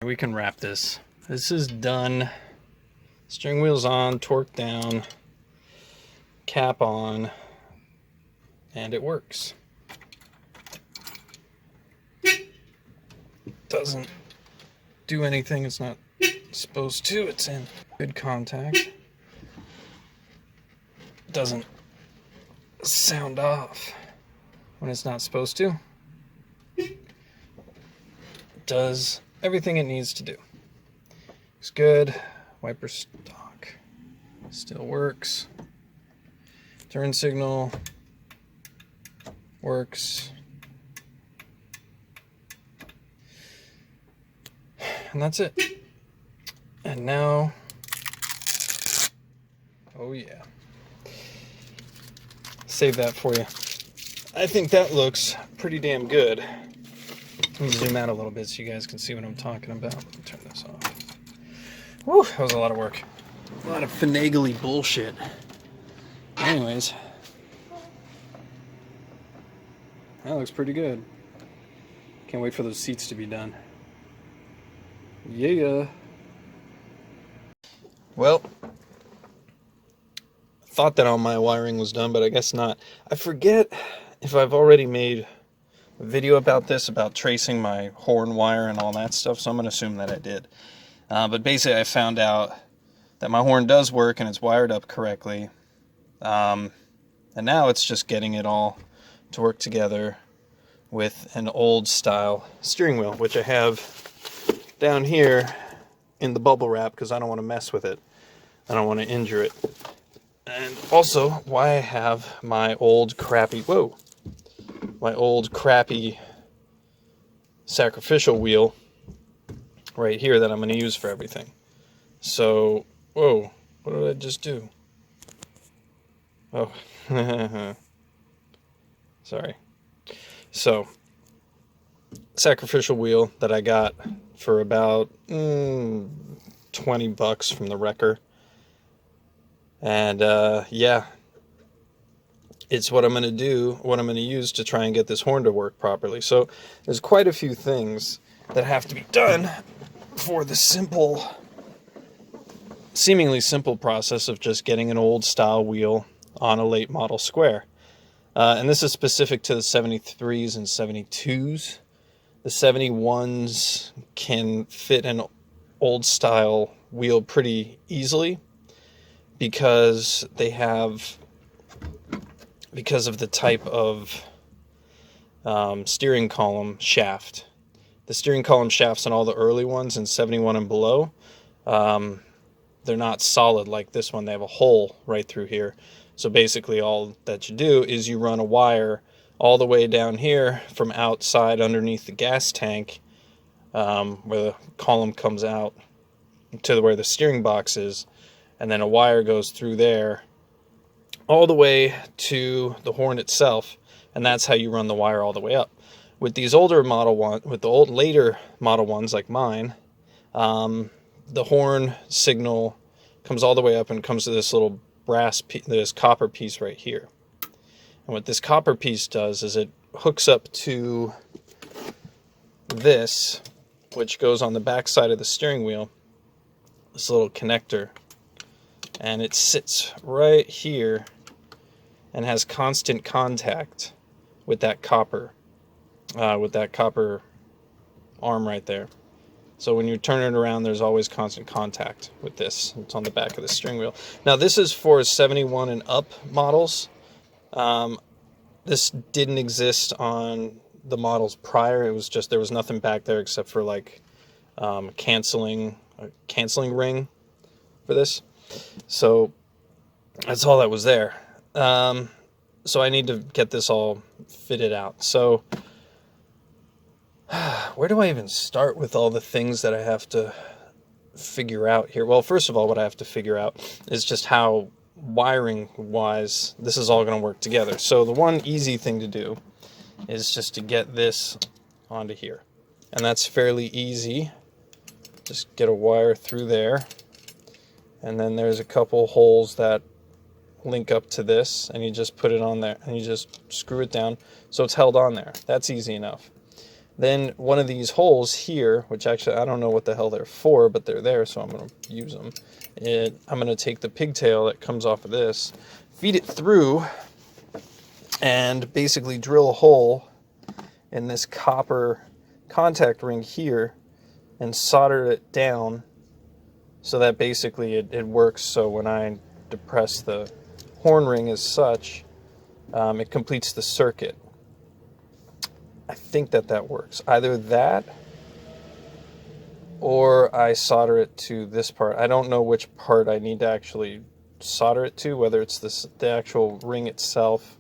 We can wrap this. This is done. Steering wheel's on, torque down, cap on, and it works. Doesn't do anything it's not supposed to. It's in good contact. Doesn't sound off when it's not supposed to. Does everything it needs to do. Looks good. Wiper stock still works. Turn signal works. And that's it. And now, oh yeah. Save that for you. I think that looks pretty damn good. Let me zoom out a little bit so you guys can see what I'm talking about. Let me turn this off. Whew, that was a lot of work. A lot of finagly bullshit. Anyways. That looks pretty good. Can't wait for those seats to be done. Yeah. Well, I thought that all my wiring was done, but I guess not. I forget if I've already made a video about this, about tracing my horn wire and all that stuff, so I'm going to assume that I did. But basically I found out that my horn does work and it's wired up correctly. And now it's just getting it all to work together with an old style steering wheel, which I have down here in the bubble wrap because I don't want to mess with it. I don't want to injure it. And also why I have my old crappy, my old crappy sacrificial wheel right here that I'm going to use for everything. So, whoa, what did I just do? Oh, sorry. So, sacrificial wheel that I got for about $20 from the wrecker. And yeah, it's what I'm going to do, what I'm going to use to try and get this horn to work properly. So there's quite a few things that have to be done for the seemingly simple process of just getting an old style wheel on a late model Square. And this is specific to the 73s and 72s. The 71s can fit an old style wheel pretty easily because of the type of steering column shaft. The steering column shafts on all the early ones in 71 and below, they're not solid like this one. They have a hole right through here. So basically all that you do is you run a wire all the way down here from outside underneath the gas tank, where the column comes out to where the steering box is, and then a wire goes through there all the way to the horn itself, and that's how you run the wire all the way up. With these older later model ones like mine, the horn signal comes all the way up and comes to this little this copper piece right here. And what this copper piece does is it hooks up to this, which goes on the back side of the steering wheel, this little connector, and it sits right here and has constant contact with that copper arm right there. So when you turn it around, there's always constant contact with this. It's on the back of the steering wheel. Now this is for 71 and up models. This didn't exist on the models prior. It was just, there was nothing back there except for like a canceling ring for this. So that's all that was there. So I need to get this all fitted out. So where do I even start with all the things that I have to figure out here? Well, first of all, what I have to figure out is just how wiring-wise this is all going to work together. So the one easy thing to do is just to get this onto here. And that's fairly easy. Just get a wire through there. And then there's a couple holes that link up to this, and you just put it on there, and you just screw it down so it's held on there. That's easy enough. Then one of these holes here, which actually I don't know what the hell they're for, but they're there, so I'm going to use them. I'm going to take the pigtail that comes off of this, feed it through, and basically drill a hole in this copper contact ring here and solder it down so that basically it works. So when I depress the horn ring as such, it completes the circuit. I think that works. Either that or I solder it to this part. I don't know which part I need to actually solder it to, whether it's the actual ring itself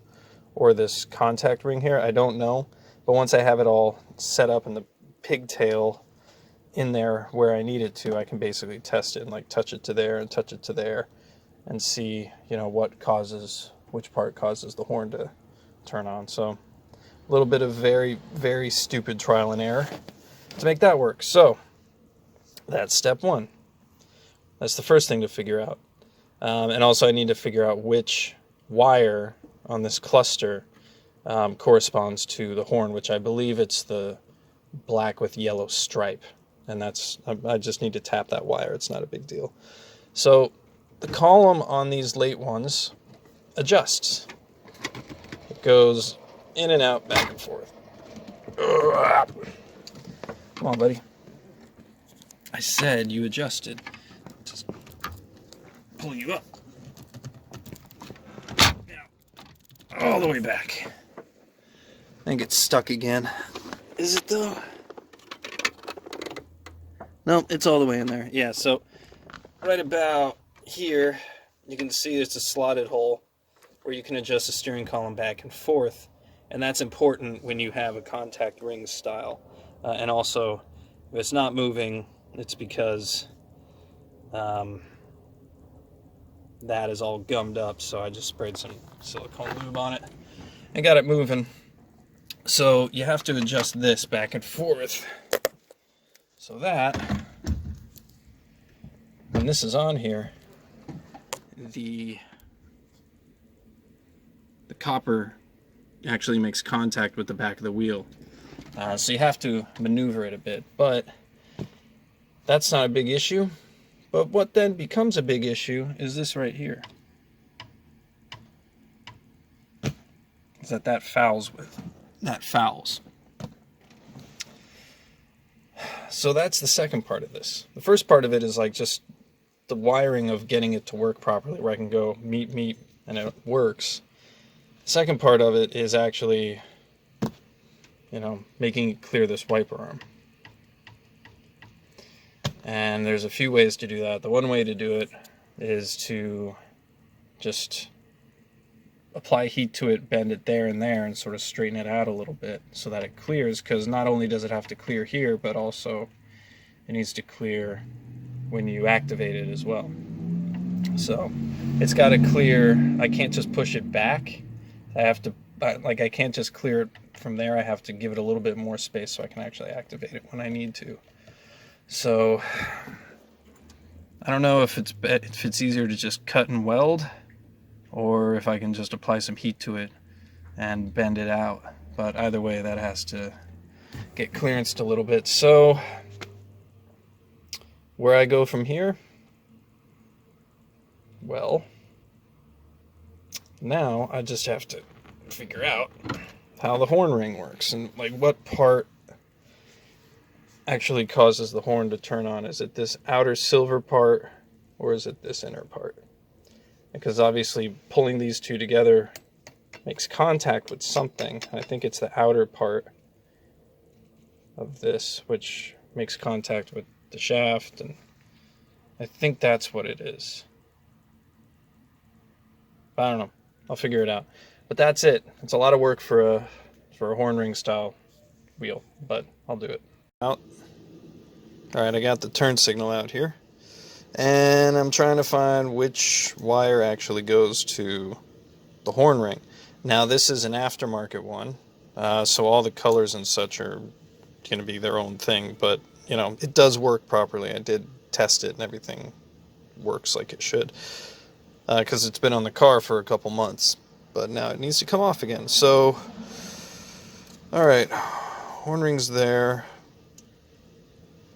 or this contact ring here. I don't know. But once I have it all set up and the pigtail in there where I need it to, I can basically test it and like touch it to there and touch it to there and see, you know, which part causes the horn to turn on. So a little bit of very, very stupid trial and error to make that work. So that's step one. That's the first thing to figure out. And also I need to figure out which wire on this cluster corresponds to the horn, which I believe it's the black with yellow stripe. And I just need to tap that wire. It's not a big deal. So the column on these late ones adjusts. It goes in and out, back and forth. Come on, buddy. I said you adjusted. Just pull you up. Now, all the way back. I think it's stuck again. Is it though? No, it's all the way in there. Yeah, so right about here, you can see it's a slotted hole where you can adjust the steering column back and forth. And that's important when you have a contact ring style. And also, if it's not moving, it's because that is all gummed up. So I just sprayed some silicone lube on it and got it moving. So you have to adjust this back and forth so that when this is on here, the copper actually makes contact with the back of the wheel. So you have to maneuver it a bit, but that's not a big issue. But what then becomes a big issue is this right here. Is that fouls with. That fouls. So that's the second part of this. The first part of it is like just the wiring of getting it to work properly, where I can go meet, and it works. The second part of it is actually, you know, making it clear this wiper arm. And there's a few ways to do that. The one way to do it is to just apply heat to it, bend it there and there, and sort of straighten it out a little bit so that it clears, because not only does it have to clear here, but also it needs to clear when you activate it as well. So it's got to clear. I can't just push it back. I have to, like, I can't just clear it from there. I have to give it a little bit more space so I can actually activate it when I need to. So I don't know if it's easier to just cut and weld, or if I can just apply some heat to it and bend it out. But either way, that has to get clearanced a little bit. So where I go from here? Well, now I just have to figure out how the horn ring works and like what part actually causes the horn to turn on. Is it this outer silver part, or is it this inner part? Because obviously pulling these two together makes contact with something. I think it's the outer part of this which makes contact with the shaft, and I think that's what it is. I don't know. I'll figure it out. But that's it. It's a lot of work for a horn ring style wheel, but I'll do it. Out. All right, I got the turn signal out here, and I'm trying to find which wire actually goes to the horn ring. Now this is an aftermarket one, so all the colors and such are going to be their own thing, but you know, it does work properly. I did test it and everything works like it should, because it's been on the car for a couple months, but now it needs to come off again. So all right, horn ring's there.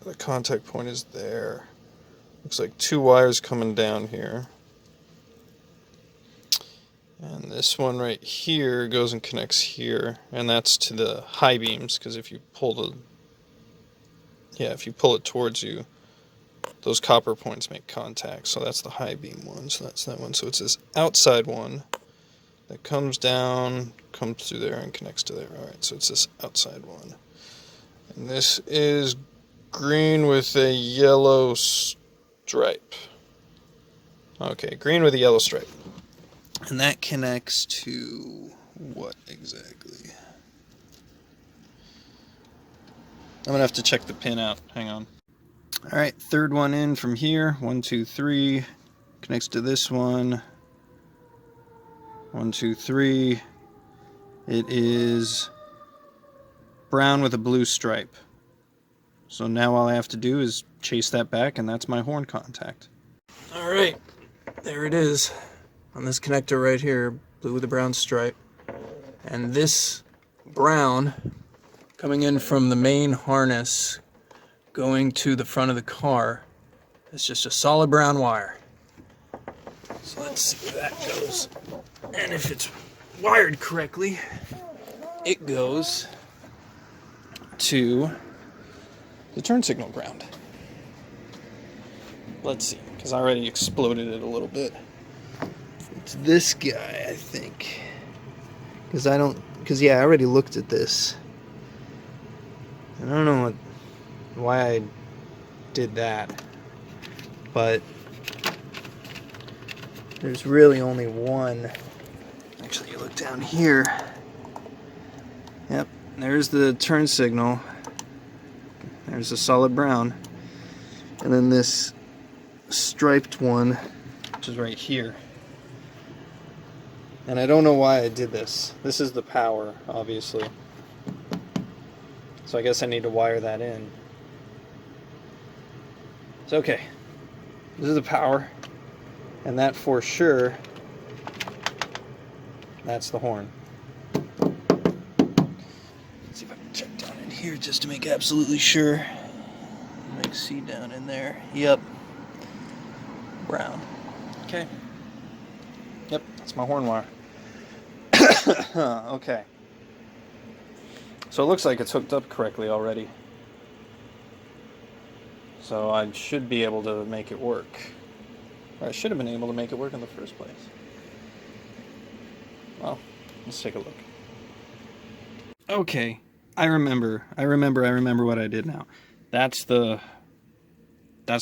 The contact point is there. Looks like 2 wires coming down here. And this one right here goes and connects here, and that's to the high beams, because if you pull it towards you, those copper points make contact. So that's the high beam one, so that's that one. So it's this outside one that comes down, comes through there, and connects to there. Alright, so it's this outside one. And this is green with a yellow stripe. Okay, green with a yellow stripe. And that connects to what exactly? I'm going to have to check the pin out. Hang on. Alright, third one in from here. 1, 2, 3. Connects to this one. 1, 2, 3. It is brown with a blue stripe. So now all I have to do is chase that back, and that's my horn contact. Alright, there it is. On this connector right here, blue with a brown stripe. And this brown coming in from the main harness going to the front of the car is just a solid brown wire. So let's see where that goes. And if it's wired correctly, it goes to the turn signal ground. Let's see, because I already exploded it a little bit. It's this guy, I think. Because I already looked at this. And I don't know why I did that. But there's really only one. Actually, you look down here. Yep, there's the turn signal. There's a solid brown. And then this striped one, which is right here. And I don't know why I did this. This is the power, obviously. So I guess I need to wire that in. It's okay. This is the power. And that for sure, that's the horn. Let's see if I can check down in here just to make absolutely sure. I can see down in there. Yep. Brown. Okay. Yep, that's my horn wire. Okay. So it looks like it's hooked up correctly already. So I should be able to make it work. Or I should have been able to make it work in the first place. Well, let's take a look. Okay, I remember what I did now. That's the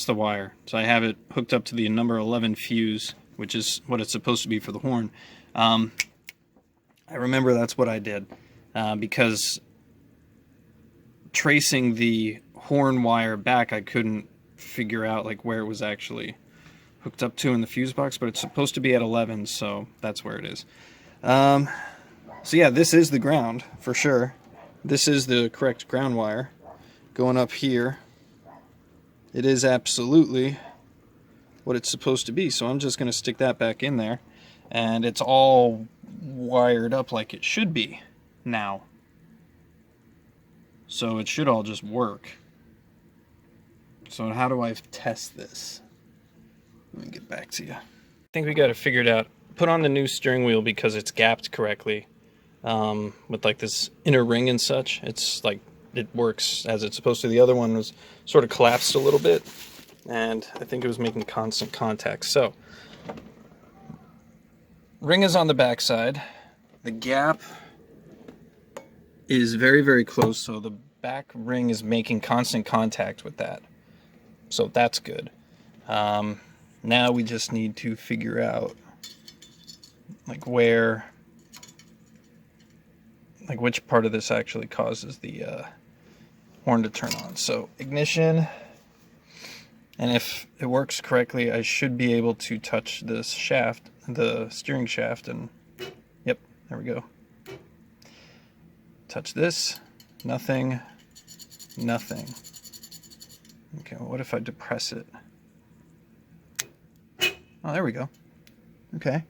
wire. So I have it hooked up to the number 11 fuse, which is what it's supposed to be for the horn. I remember that's what I did, because tracing the horn wire back, I couldn't figure out like where it was actually hooked up to in the fuse box, but it's supposed to be at 11, so that's where it is. So yeah, this is the ground for sure. This is the correct ground wire going up here. It is absolutely what it's supposed to be, so I'm just going to stick that back in there, and it's all wired up like it should be now. So it should all just work. So how do I test this? Let me get back to you. I think we got it figured out. Put on the new steering wheel because it's gapped correctly, with like this inner ring and such. It's like it works as it's supposed to. The other one was sort of collapsed a little bit, and I think it was making constant contact. So ring is on the back side. The gap is very, very close, so the back ring is making constant contact with that. So that's good. Now we just need to figure out like which part of this actually causes the horn to turn on. So ignition, and if it works correctly, I should be able to touch this shaft, the steering shaft, and yep, there we go. Touch this, nothing, nothing. Okay, well, what if I depress it? Oh, there we go. Okay.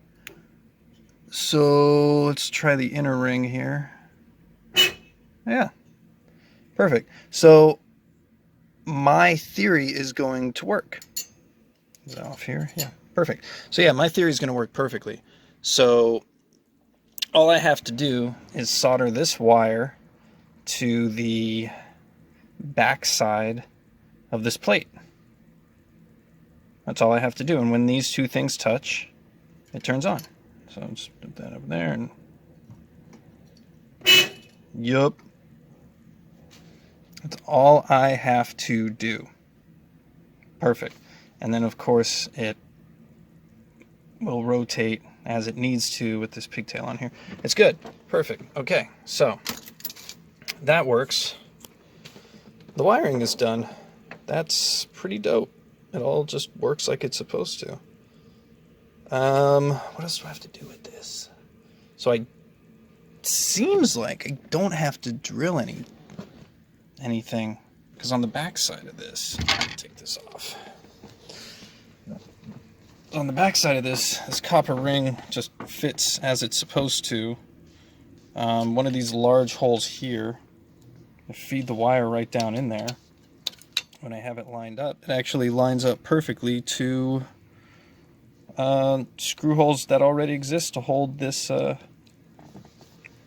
So let's try the inner ring here. Yeah. Perfect. So my theory is going to work. Is that off here? Yeah, perfect. So yeah, my theory is going to work perfectly. So all I have to do is solder this wire to the back side of this plate. That's all I have to do. And when these two things touch, it turns on. So I'll just put that over there and yup. That's all I have to do. Perfect. And then of course it will rotate as it needs to with this pigtail on here. It's good. Perfect. Okay, so that works. The wiring is done. That's pretty dope. It all just works like it's supposed to. What else do I have to do with this? So seems like I don't have to drill anything, because on the back side of this, take this off. On the back side of this copper ring just fits as it's supposed to. One of these large holes here, I feed the wire right down in there. When I have it lined up, it actually lines up perfectly to screw holes that already exist to hold this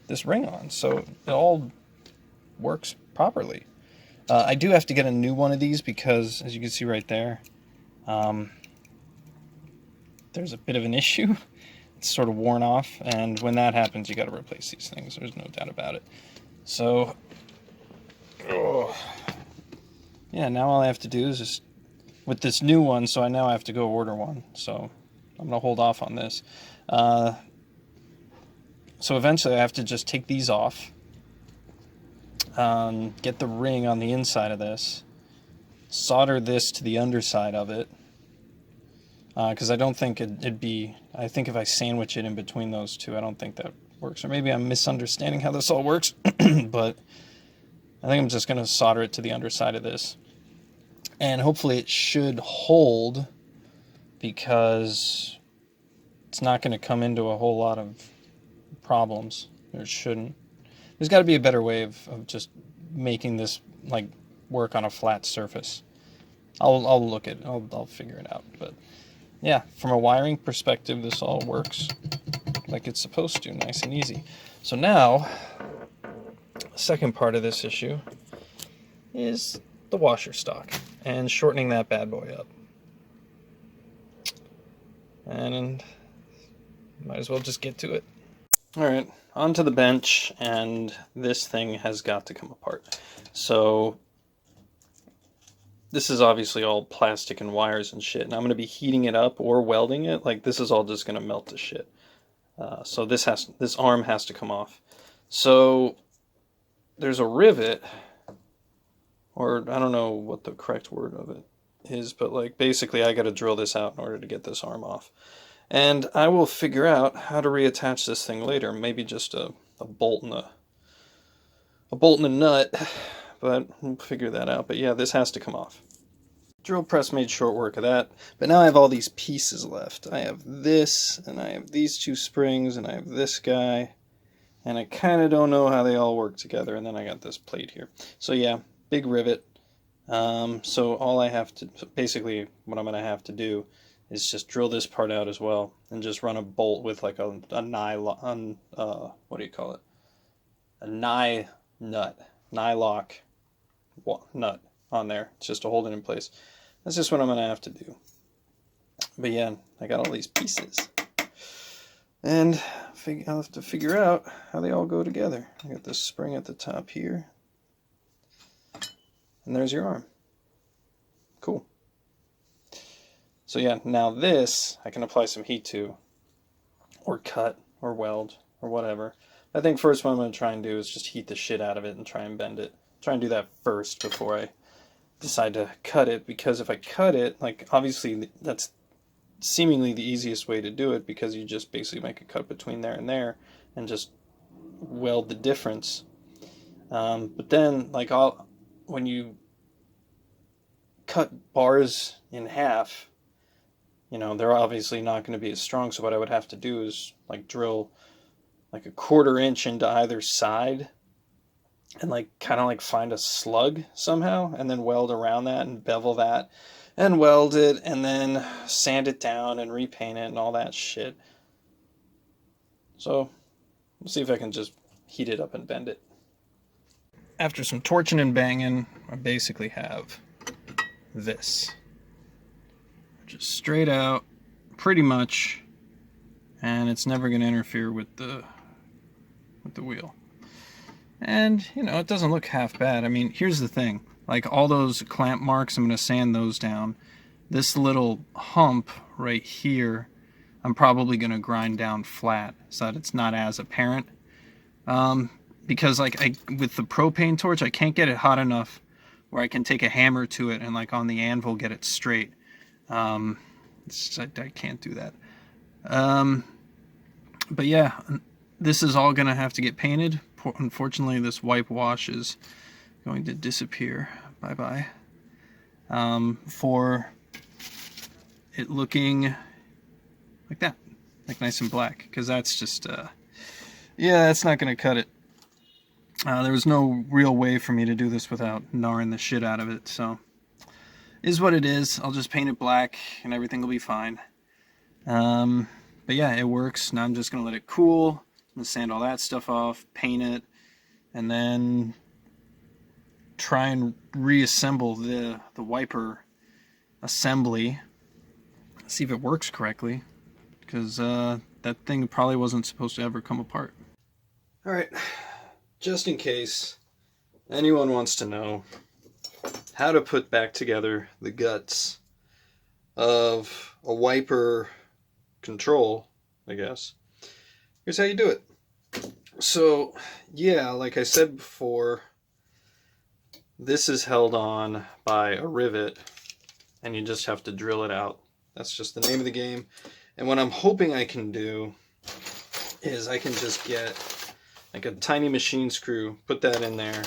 this ring on. So it all works properly. I do have to get a new one of these because, as you can see right there, there's a bit of an issue. It's sort of worn off, and when that happens, you got to replace these things. There's no doubt about it. So, yeah, now all I have to do is just, with this new one, so I now have to go order one. So I'm going to hold off on this. So eventually I have to just take these off, get the ring on the inside of this, solder this to the underside of it, because I don't think it'd be, I think if I sandwich it in between those two, I don't think that works. Or maybe I'm misunderstanding how this all works, but I think I'm just going to solder it to the underside of this. And hopefully it should hold, because it's not going to come into a whole lot of problems. There shouldn't. There's got to be a better way of just making this like work on a flat surface. I'll look at it. I'll figure it out. But yeah, from a wiring perspective, this all works like it's supposed to, nice and easy. So now, the second part of this issue is the washer stock and shortening that bad boy up. And might as well just get to it. Alright, onto the bench, and this thing has got to come apart. So this is obviously all plastic and wires and shit, and I'm going to be heating it up or welding it. Like, this is all just going to melt to shit. So this arm has to come off. So there's a rivet, or I don't know what the correct word of it is, but like basically I got to drill this out in order to get this arm off. And I will figure out how to reattach this thing later. Maybe just a bolt and a nut, but we'll figure that out. But yeah, this has to come off. Drill press made short work of that, but now I have all these pieces left. I have this, and I have these two springs, and I have this guy, and I kind of don't know how they all work together, and then I got this plate here. So yeah, big rivet. So all I have to, basically what I'm going to have to do is just drill this part out as well, and just run a bolt with like a nylon, what do you call it? A nylock nut on there, just to hold it in place. That's just what I'm gonna have to do. But yeah, I got all these pieces, and I'll have to figure out how they all go together. I got this spring at the top here, and there's your arm. Cool. So yeah, now this I can apply some heat to, or cut, or weld, or whatever. I think first what I'm going to try and do is just heat the shit out of it and try and bend it. Try and do that first before I decide to cut it, because if I cut it, like obviously that's seemingly the easiest way to do it, because you just basically make a cut between there and just weld the difference. But then like when you cut bars in half, you know, they're obviously not going to be as strong, so what I would have to do is like drill like a 1/4 inch into either side, and like kind of like find a slug somehow and then weld around that and bevel that and weld it and then sand it down and repaint it and all that shit. So we'll see if I can just heat it up and bend it. After some torching and banging, I basically have this. Just straight out, pretty much, and it's never going to interfere with the wheel. And, you know, it doesn't look half bad. I mean, here's the thing. Like, all those clamp marks, I'm going to sand those down. This little hump right here, I'm probably going to grind down flat so that it's not as apparent. Because, like, with the propane torch, I can't get it hot enough where I can take a hammer to it and, like, on the anvil get it straight. I can't do that. But yeah, this is all going to have to get painted. Unfortunately, this wipe wash is going to disappear. Bye-bye. For it looking like that. Like nice and black. Because that's just, yeah, that's not going to cut it. There was no real way for me to do this without gnarring the shit out of it, so is what it is. I'll just paint it black and everything will be fine. But yeah, it works. Now I'm just going to let it cool. I'm going to sand all that stuff off, paint it, and then try and reassemble the wiper assembly. See if it works correctly, because that thing probably wasn't supposed to ever come apart. Alright, just in case anyone wants to know how to put back together the guts of a wiper control, I guess, here's how you do it. So, yeah, like I said before, this is held on by a rivet, and you just have to drill it out. That's just the name of the game. And what I'm hoping I can do is I can just get like a tiny machine screw, put that in there,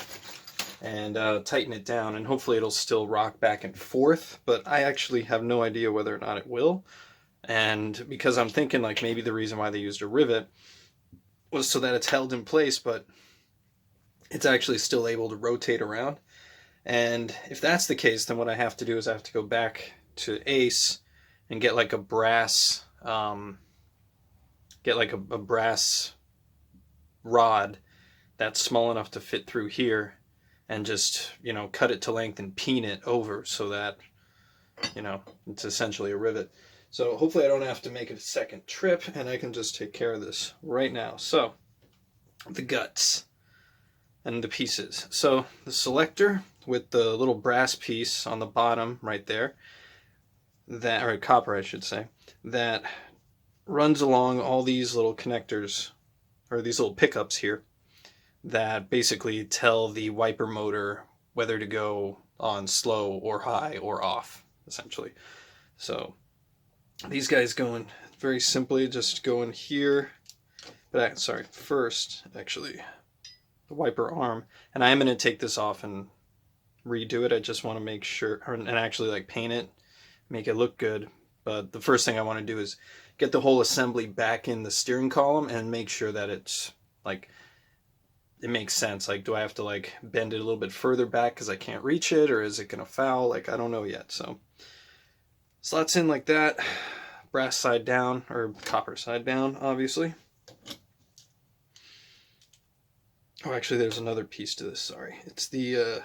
and tighten it down, and hopefully it'll still rock back and forth, but I actually have no idea whether or not it will. And because I'm thinking like maybe the reason why they used a rivet was so that it's held in place, but it's actually still able to rotate around. And if that's the case, then what I have to do is I have to go back to Ace and get like a brass, a brass rod that's small enough to fit through here, and just, you know, cut it to length and peen it over so that, you know, it's essentially a rivet. So hopefully I don't have to make a second trip, and I can just take care of this right now. So, the guts and the pieces. So, the selector with the little brass piece on the bottom right there, that, or copper I should say, that runs along all these little connectors, or these little pickups here, that basically tell the wiper motor whether to go on slow or high or off, essentially. So these guys going very simply, just go in here, but first, actually, the wiper arm, and I am going to take this off and redo it. I just want to make sure, and actually like paint it, make it look good. But the first thing I want to do is get the whole assembly back in the steering column and make sure that it's like, it makes sense. Like, do I have to like bend it a little bit further back because I can't reach it, or is it gonna foul? Like, I don't know yet. So slots in like that, brass side down, or copper side down, obviously. Oh, actually, there's another piece to this. Sorry, it's the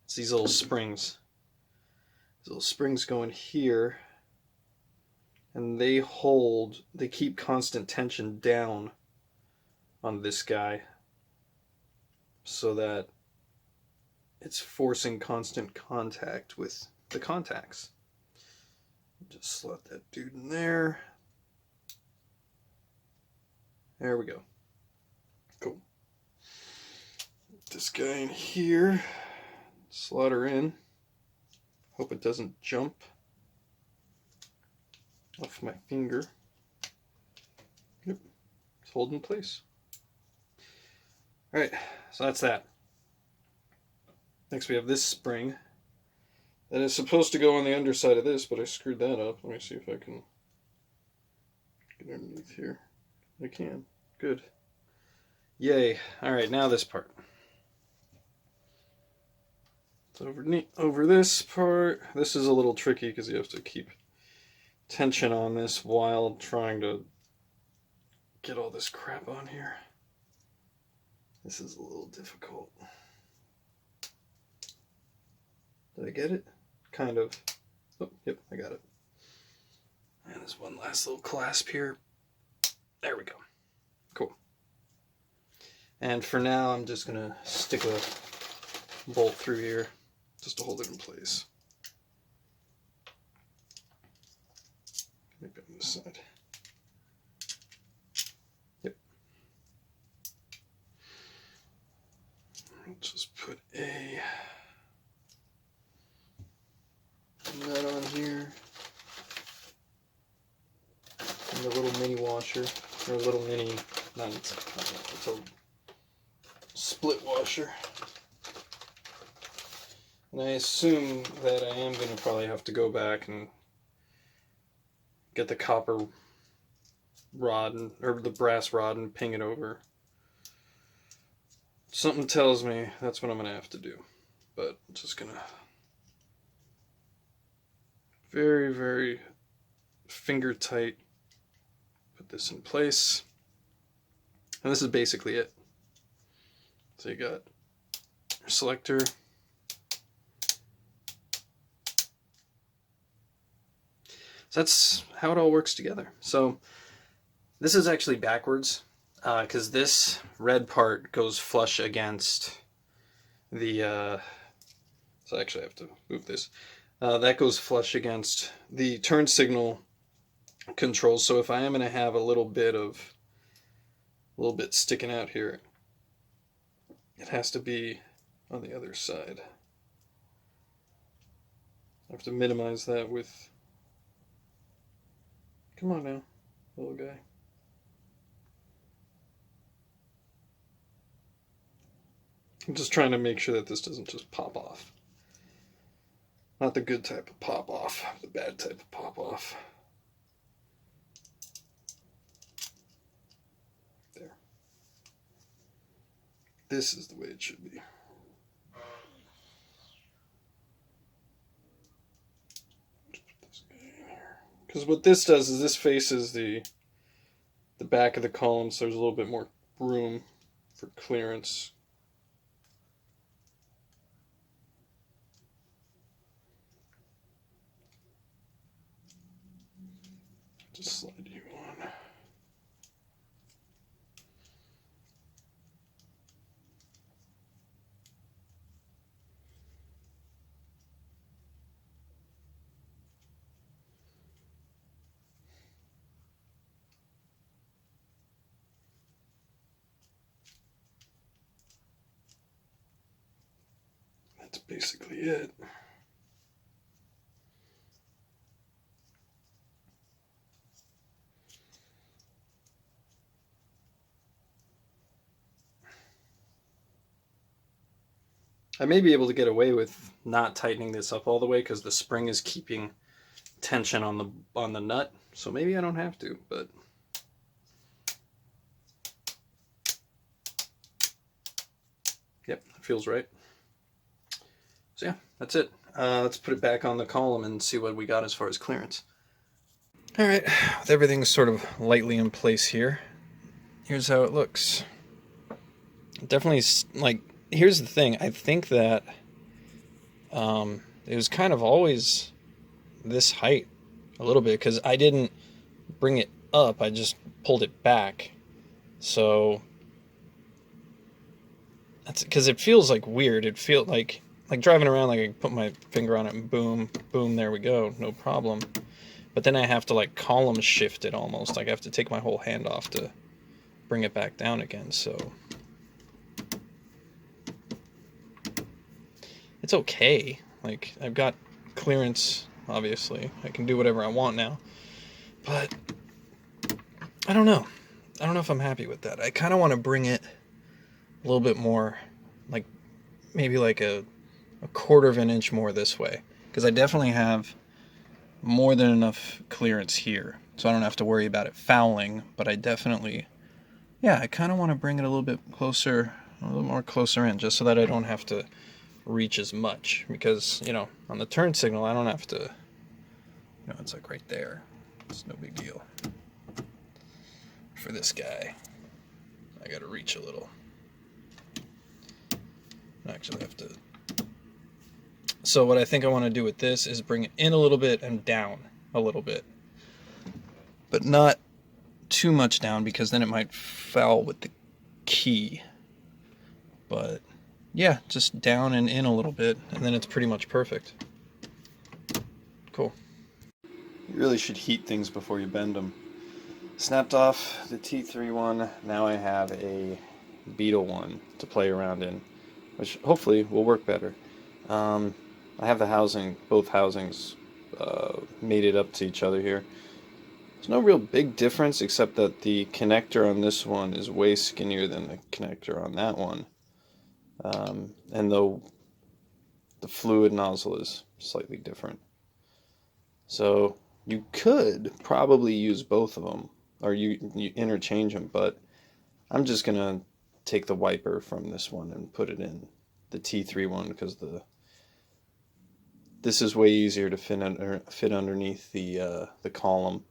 it's these little springs. These little springs go in here, and they keep constant tension down on this guy, so that it's forcing constant contact with the contacts. Just slot that dude in there. There we go. Cool. This guy in here. Slot her in. Hope it doesn't jump off my finger. Yep. It's holding in place. Alright, so that's that. Next we have this spring that is supposed to go on the underside of this, but I screwed that up. Let me see if I can get underneath here. I can. Good. Yay. Alright, now this part. Over this part, this is a little tricky because you have to keep tension on this while trying to get all this crap on here. This is a little difficult. Did I get it? Kind of. Oh, yep, I got it. And there's one last little clasp here. There we go. Cool. And for now, I'm just going to stick a bolt through here just to hold it in place. Maybe on this side. Yep. I'll just put a nut on here. And a little mini washer, or a little mini, it's a split washer. And I assume that I am going to probably have to go back and get the copper rod, or the brass rod, and ping it over. Something tells me that's what I'm going to have to do. But I'm just going to very, very finger tight put this in place. And this is basically it. So you got your selector. So that's how it all works together. So this is actually backwards because this red part goes flush against the, so actually I have to move this. That goes flush against the turn signal controls. So if I am going to have a little bit sticking out here, it has to be on the other side. I have to minimize that with, come on now, little guy. I'm just trying to make sure that this doesn't just pop off. Not the good type of pop off, the bad type of pop off. There. This is the way it should be. Because what this does is this faces the back of the column, so there's a little bit more room for clearance. Just slide you on. That's basically it. I may be able to get away with not tightening this up all the way because the spring is keeping tension on the nut, so maybe I don't have to, but yep, it feels right. So yeah, that's it. Let's put it back on the column and see what we got as far as clearance. All right, with everything sort of lightly in place here, here's how it looks. Definitely, like, here's the thing. I think that it was kind of always this height a little bit because I didn't bring it up. I just pulled it back. So that's because it feels like weird. It feels like driving around, like I put my finger on it and boom, boom, there we go, no problem. But then I have to like column shift it almost. Like I have to take my whole hand off to bring it back down again. So it's okay. Like I've got clearance, obviously. I can do whatever I want now. But I don't know. I don't know if I'm happy with that. I kind of want to bring it a little bit more, like maybe like a quarter of an inch more this way. Because I definitely have more than enough clearance here. So I don't have to worry about it fouling. But I definitely, yeah, I kind of want to bring it a little bit closer, a little more closer in, just so that I don't have to reach as much, because, you know, on the turn signal, I don't have to, you know, it's like right there. It's no big deal. For this guy, I gotta reach a little. I actually have to. So what I think I want to do with this is bring it in a little bit and down a little bit, but not too much down, because then it might foul with the key. But yeah, just down and in a little bit, and then it's pretty much perfect. Cool. You really should heat things before you bend them. Snapped off the T3 one. Now I have a Beetle one to play around in, which hopefully will work better. I have the housing, both housings mated up to each other here. There's no real big difference, except that the connector on this one is way skinnier than the connector on that one. And the fluid nozzle is slightly different. So you could probably use both of them, or you interchange them, but I'm just going to take the wiper from this one and put it in the T3 one, because this is way easier to fit underneath the column,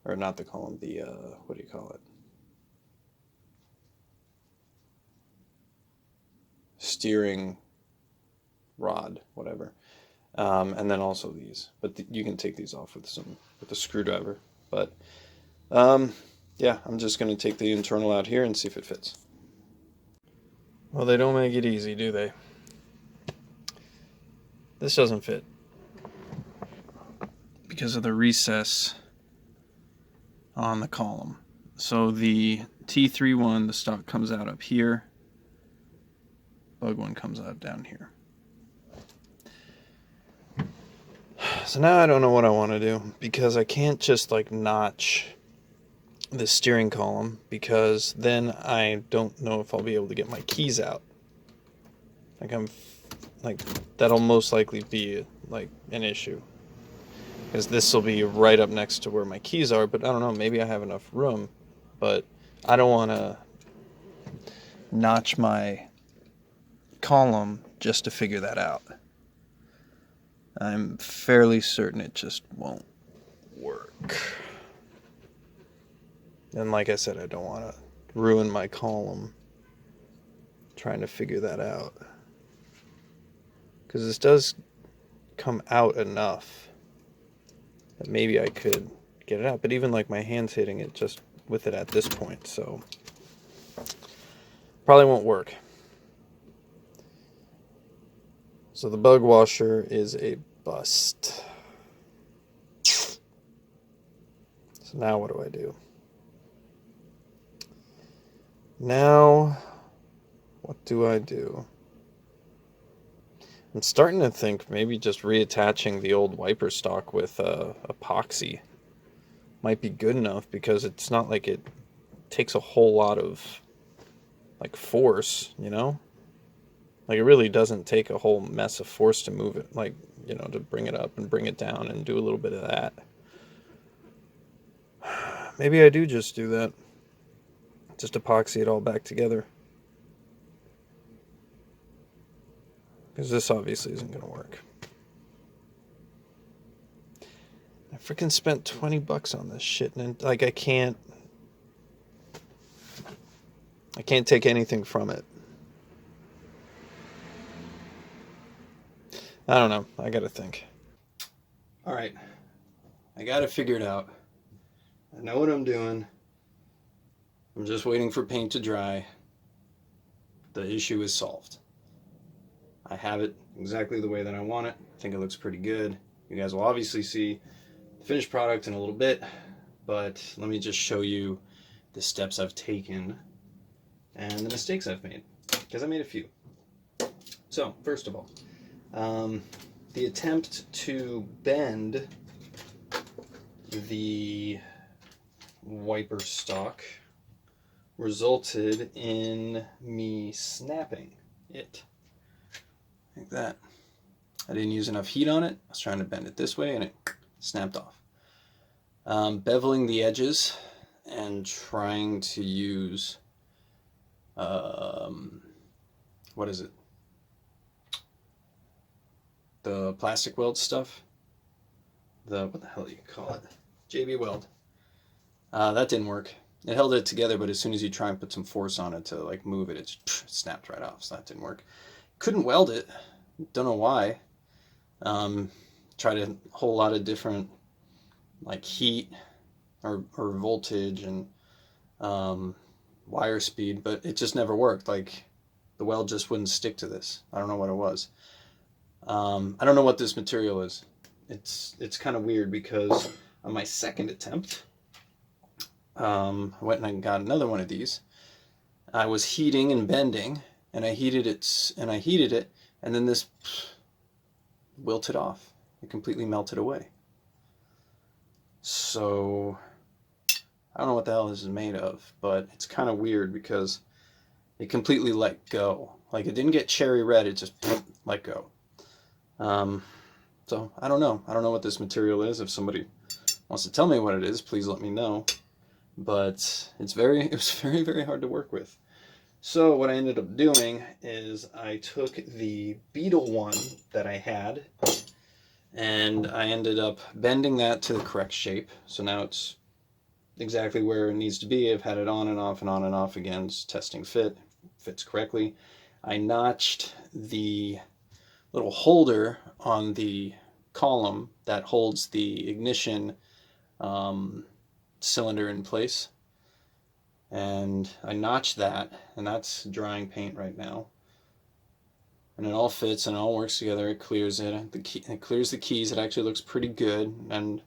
or not the column, the what do you call it? Steering rod, whatever. And then also these, but you can take these off with a screwdriver. But yeah, I'm just going to take the internal out here and see if it fits. Well, they don't make it easy, do they? This doesn't fit because of the recess on the column. So the T3 one, the stock comes out up here. Bug one comes out down here. So now I don't know what I want to do, because I can't just like notch the steering column, because then I don't know if I'll be able to get my keys out. That'll most likely be like an issue, because this will be right up next to where my keys are. But I don't know, maybe I have enough room, but I don't want to notch my column just to figure that out. I'm fairly certain it just won't work. And like I said, I don't want to ruin my column trying to figure that out, because this does come out enough that maybe I could get it out. But even like my hand's hitting it just with it at this point, so probably won't work. So the bug washer is a bust. So now what do I do? Now, what do I do? I'm starting to think maybe just reattaching the old wiper stock with epoxy might be good enough, because it's not like it takes a whole lot of like force, you know? Like, it really doesn't take a whole mess of force to move it, like, you know, to bring it up and bring it down and do a little bit of that. Maybe I do just do that. Just epoxy it all back together. Because this obviously isn't going to work. I freaking spent $20 on this shit, and like I can't take anything from it. I don't know. I gotta think. Alright. I got it figured out. I know what I'm doing. I'm just waiting for paint to dry. The issue is solved. I have it exactly the way that I want it. I think it looks pretty good. You guys will obviously see the finished product in a little bit, but let me just show you the steps I've taken and the mistakes I've made, because I made a few. So, first of all, the attempt to bend the wiper stock resulted in me snapping it like that. I didn't use enough heat on it. I was trying to bend it this way and it snapped off. Beveling the edges and trying to use what is it? the plastic weld stuff. What the hell do you call it? JB Weld. That didn't work. It held it together, but as soon as you try and put some force on it to like move it, it snapped right off. So that didn't work. Couldn't weld it. Don't know why. Tried a whole lot of different like heat or voltage and wire speed, but it just never worked. Like the weld just wouldn't stick to this. I don't know what it was. I don't know what this material is. It's kind of weird because on my second attempt, I went and I got another one of these. I was heating and bending, and I heated it, and then this wilted off. It completely melted away. So I don't know what the hell this is made of, but it's kind of weird because it completely let go. Like it didn't get cherry red, it just let go. So I don't know. I don't know what this material is. If somebody wants to tell me what it is, please let me know. But it was very, very hard to work with. So what I ended up doing is I took the beetle one that I had and I ended up bending that to the correct shape. So now it's exactly where it needs to be. I've had it on and off and on and off again. It's testing fits correctly. I notched the little holder on the column that holds the ignition cylinder in place, and I notched that, and that's drying paint right now, and it all fits and it all works together. It clears it. It clears the keys. It actually looks pretty good, and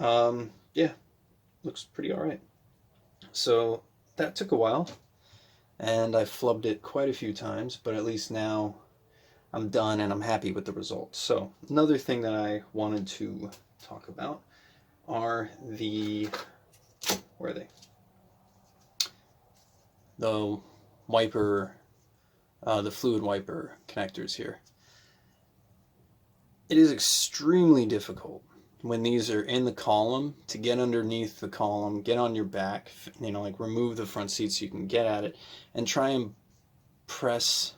yeah, looks pretty all right. So that took a while, and I flubbed it quite a few times, but at least now I'm done and I'm happy with the results. So another thing that I wanted to talk about are where are they? The wiper, the fluid wiper connectors here. It is extremely difficult when these are in the column to get underneath the column, get on your back, you know, like remove the front seat so you can get at it, and try and press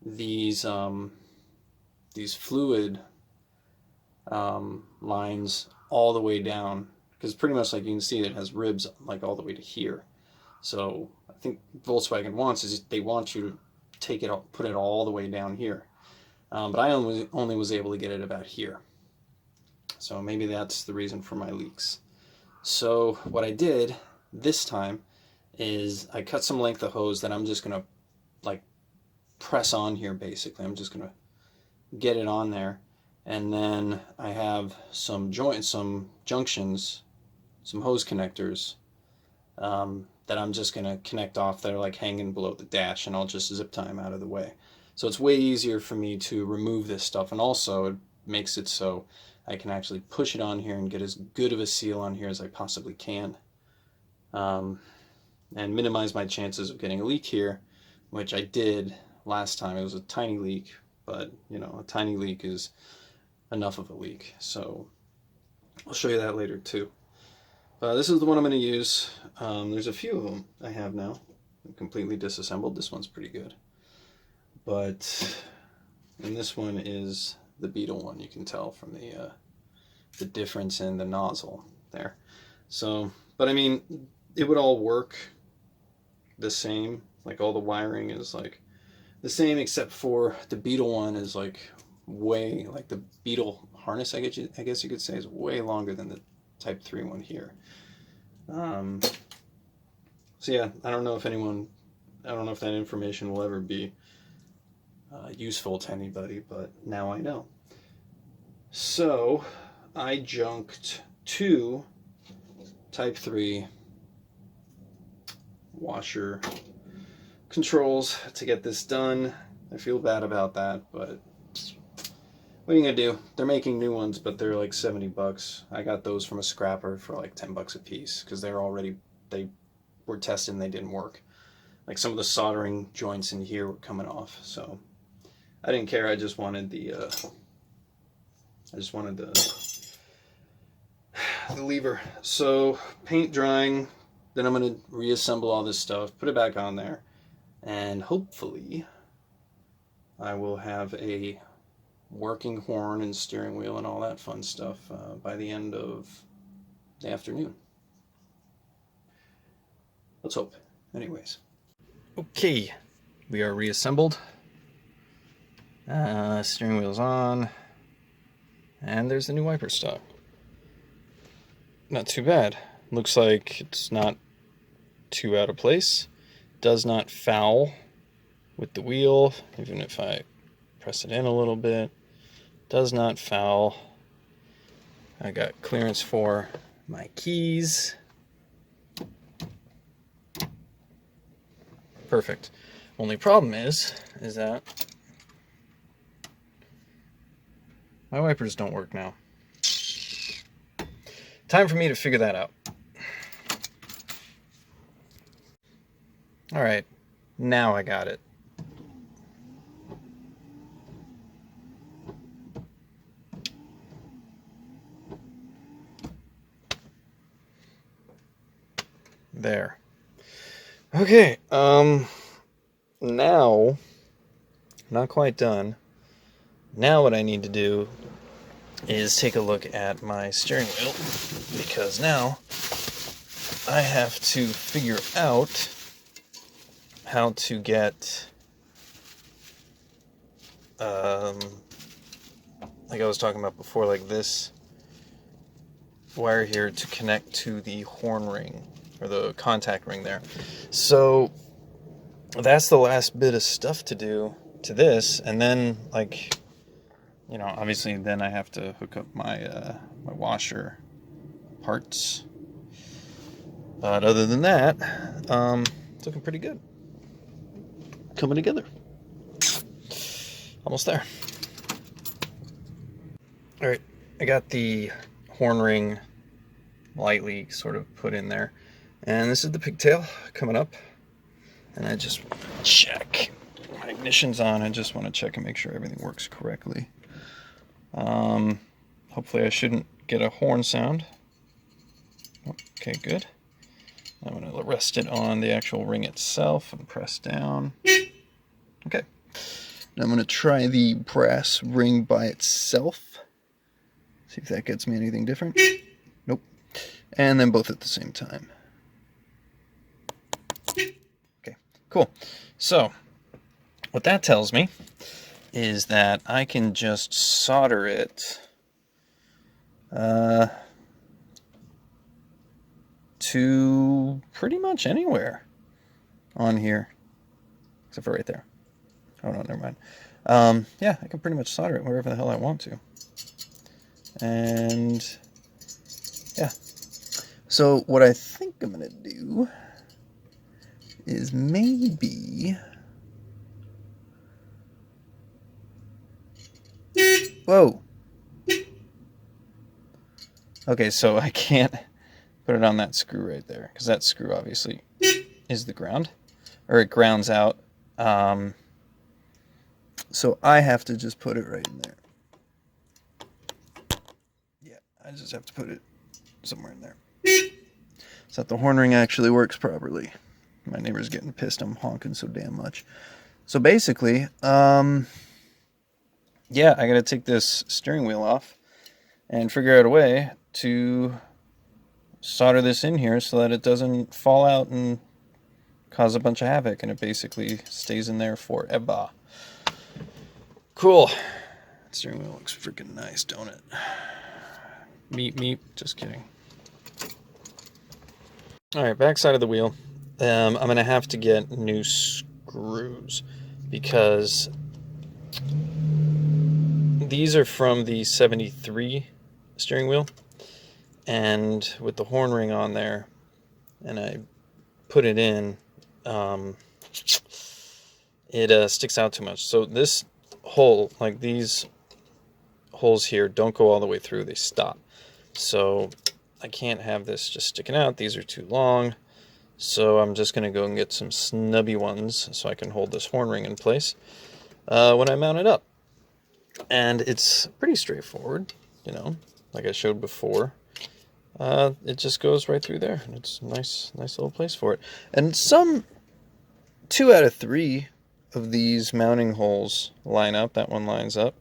these fluid lines all the way down, because pretty much like you can see it has ribs like all the way to here. So I think Volkswagen wants is they want you to take it, put it all the way down here, but I only was able to get it about here. So maybe that's the reason for my leaks. So what I did this time is I cut some length of hose that I'm just gonna like press on here. Basically I'm just gonna get it on there, and then I have some junctions, some hose connectors that I'm just gonna connect off that are like hanging below the dash, and I'll just zip tie them out of the way. So it's way easier for me to remove this stuff, and also it makes it so I can actually push it on here and get as good of a seal on here as I possibly can, and minimize my chances of getting a leak here, which I did last time. It was a tiny leak, but you know, a tiny leak is enough of a leak. So I'll show you that later too. This is the one I'm going to use. There's a few of them I have now. I'm completely disassembled. This one's pretty good. And this one is the Beetle one. You can tell from the difference in the nozzle there. So, but I mean, it would all work the same. Like all the wiring is like the same, except for the Beetle one is like way, like the Beetle harness, I guess you could say, is way longer than the Type 3 one here. So yeah, I don't know if that information will ever be useful to anybody, but now I know. So I junked 2 Type 3 washer controls to get this done. I feel bad about that, but what are you gonna do? They're making new ones, but they're like $70. I got those from a scrapper for like $10 a piece because they were tested and they didn't work. Like some of the soldering joints in here were coming off, so I didn't care. I just wanted the lever. So paint drying, then I'm gonna reassemble all this stuff, put it back on there, and hopefully I will have a working horn and steering wheel and all that fun stuff by the end of the afternoon. Let's hope. Anyways. Okay, we are reassembled. Steering wheel's on. And there's the new wiper stock. Not too bad. Looks like it's not too out of place. Does not foul with the wheel, even if I press it in a little bit. Does not foul. I got clearance for my keys. Perfect. Only problem is that my wipers don't work now. Time for me to figure that out. All right, now I got it. There. Okay, now, not quite done. Now what I need to do is take a look at my steering wheel, because now I have to figure out how to get, like I was talking about before, like this wire here to connect to the horn ring, or the contact ring there. So that's the last bit of stuff to do to this, and then, like, you know, obviously then I have to hook up my my washer parts. But other than that, it's looking pretty good. Coming together. Almost there. All right, I got the horn ring lightly sort of put in there, and this is the pigtail coming up. And I just check my ignition's on. I just want to check and make sure everything works correctly. Hopefully I shouldn't get a horn sound. Okay, good. I'm going to rest it on the actual ring itself and press down. Okay. Now I'm going to try the brass ring by itself. See if that gets me anything different. Nope. And then both at the same time. Okay, cool. So, what that tells me is that I can just solder it to pretty much anywhere on here, except for right there. Oh no, never mind. Yeah, I can pretty much solder it wherever the hell I want to. And yeah, so what I think I'm gonna do is maybe, whoa. Okay, so I can't put it on that screw right there, because that screw obviously is the ground, or it grounds out. So I have to just put it right in there. Yeah, I just have to put it somewhere in there, so that the horn ring actually works properly. My neighbor's getting pissed I'm honking so damn much. So basically, yeah, I gotta take this steering wheel off and figure out a way to solder this in here so that it doesn't fall out and cause a bunch of havoc, and it basically stays in there forever. Cool. That steering wheel looks freaking nice, don't it? Meep, meep. Just kidding. Alright, back side of the wheel. I'm going to have to get new screws, because these are from the 73 steering wheel, and with the horn ring on there, and I put it in, it sticks out too much. So this hole, like these holes here, don't go all the way through, they stop. So I can't have this just sticking out. These are too long. So I'm just going to go and get some snubby ones so I can hold this horn ring in place when I mount it up. And it's pretty straightforward, you know, like I showed before. It just goes right through there. It's a nice little place for it. And 2 out of 3 of these mounting holes line up. That one lines up.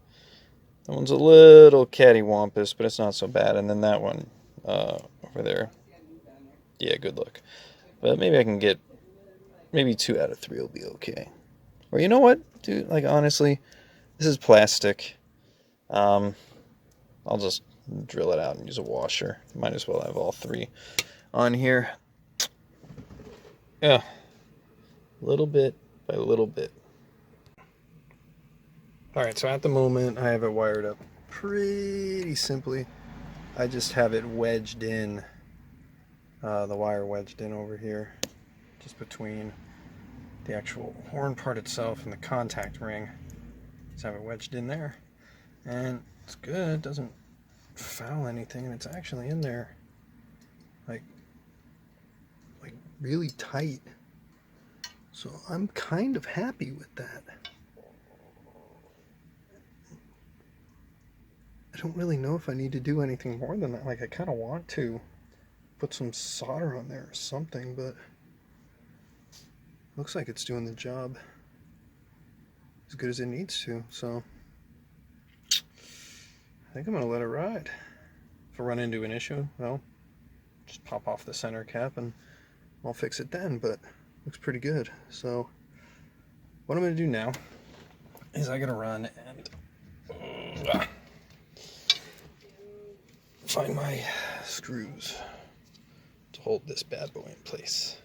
That one's a little cattywampus, but it's not so bad. And then that one over there, yeah, good luck. But maybe I can get, maybe 2 out of 3 will be okay. Or you know what, dude? Like, honestly, this is plastic. I'll just drill it out and use a washer. Might as well have all 3 on here. Yeah, little bit by little bit. All right, so at the moment I have it wired up pretty simply. I just have it wedged in, the wire wedged in over here, just between the actual horn part itself and the contact ring. Just have it wedged in there, and it's good. It doesn't foul anything, and it's actually in there like really tight. So I'm kind of happy with that. I don't really know if I need to do anything more than that. Like, I kind of want to put some solder on there or something, but looks like it's doing the job as good as it needs to. So I think I'm gonna let it ride. If I run into an issue, well, just pop off the center cap and I'll fix it then, but looks pretty good. So what I'm gonna do now is I gotta run and find my screws to hold this bad boy in place.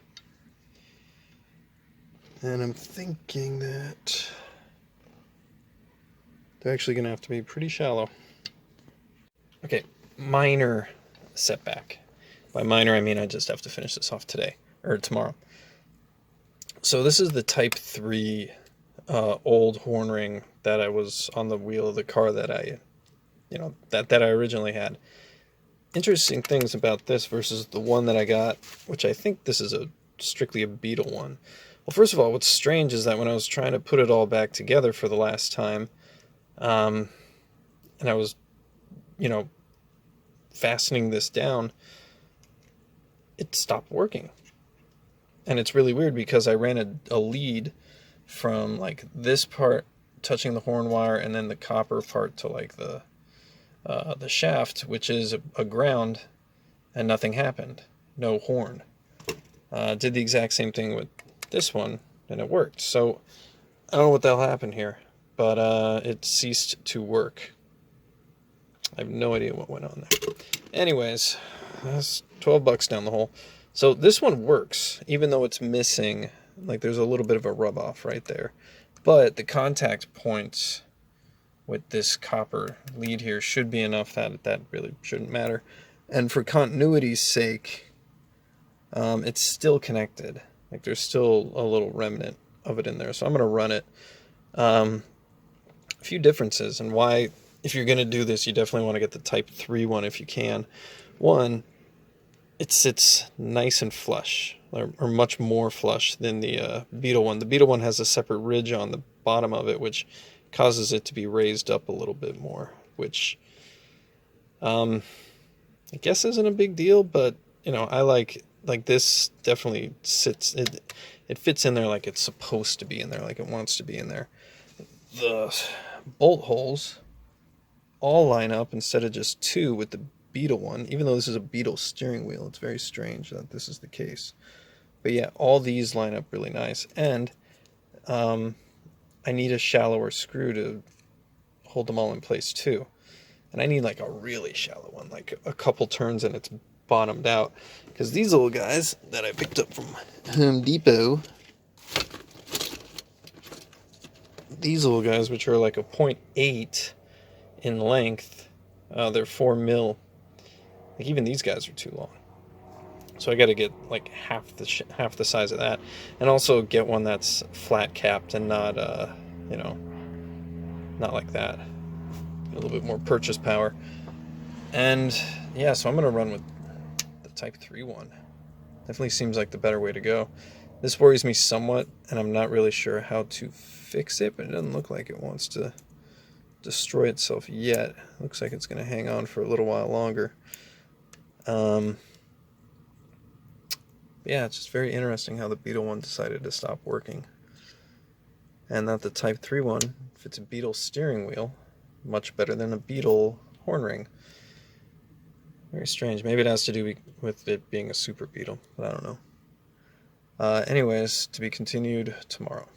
And I'm thinking that they're actually gonna have to be pretty shallow. Okay, minor setback. By minor, I mean I just have to finish this off today, or tomorrow. So this is the Type 3 old horn ring that I was on the wheel of the car that I, that I originally had. Interesting things about this versus the one that I got, which I think this is strictly a Beetle one. Well, first of all, what's strange is that when I was trying to put it all back together for the last time, and I was, fastening this down, it stopped working. And it's really weird because I ran a lead from like this part touching the horn wire and then the copper part to like the shaft, which is a ground, and nothing happened. No horn. Did the exact same thing with this one, and it worked. So I don't know what the hell happened here, but it ceased to work. I have no idea what went on there. Anyways, that's $12 down the hole. So this one works, even though it's missing, like there's a little bit of a rub off right there. But the contact points with this copper lead here should be enough that really shouldn't matter. And for continuity's sake, it's still connected. Like there's still a little remnant of it in there. So I'm going to run it. A few differences and why, if you're going to do this, you definitely want to get the Type 3 one if you can. One, it sits nice and flush, or much more flush than the Beetle one. The Beetle one has a separate ridge on the bottom of it, which causes it to be raised up a little bit more, which I guess isn't a big deal, but I like this definitely sits, it fits in there like it's supposed to be in there, like it wants to be in there. The bolt holes all line up instead of just 2 with the Beetle one, even though this is a Beetle steering wheel. It's very strange that this is the case. But yeah, all these line up really nice. And I need a shallower screw to hold them all in place too. And I need like a really shallow one, like a couple turns and it's bottomed out. Because these little guys that I picked up from Home Depot, these little guys, which are like a 0.8 in length, they're 4 mil. Like even these guys are too long. So I got to get like half the size of that, and also get one that's flat capped and not not like that. A little bit more purchase power. And yeah, so I'm gonna run with the Type 3 one. Definitely seems like the better way to go. This worries me somewhat, and I'm not really sure how to fix it, but it doesn't look like it wants to destroy itself yet. Looks like it's gonna hang on for a little while longer. Yeah, it's just very interesting how the Beetle one decided to stop working. And that the Type 3 one, if it's a Beetle steering wheel, much better than a beetle horn ring. Very strange. Maybe it has to do with it being a super beetle, but I don't know. Anyways, to be continued tomorrow.